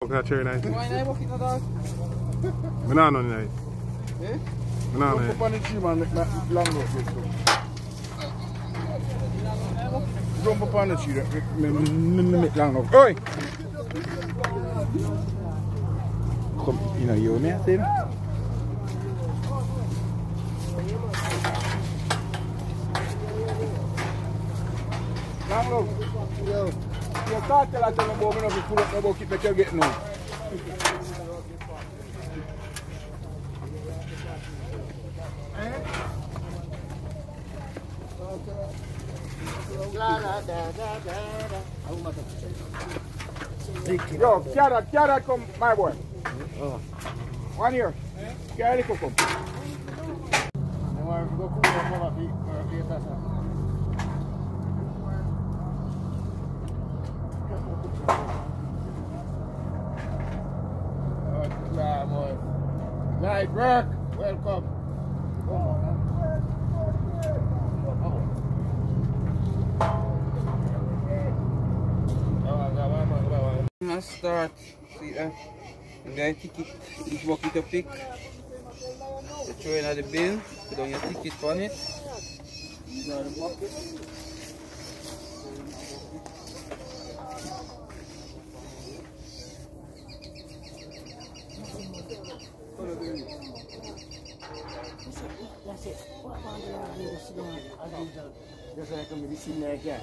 Not cherry nice. Why not walking the dog? Banana nice. Eh? Banana nice. Jump up on the tree, man, make that long rope. Jump up on the tree, make long rope. Oi! Come, you know, you me, I say. Long rope. Yo. You can't tell us about me if you pull up the bucket that you're getting now. Yo, carrot, come, my boy. One here. Carrot, come. Light work, welcome. Let's start. See that? You got a ticket, each bucket you pick. You throw it in the bin, put on your ticket on it. Now the bucket. That's it. What about the just like I'm going to see that guy.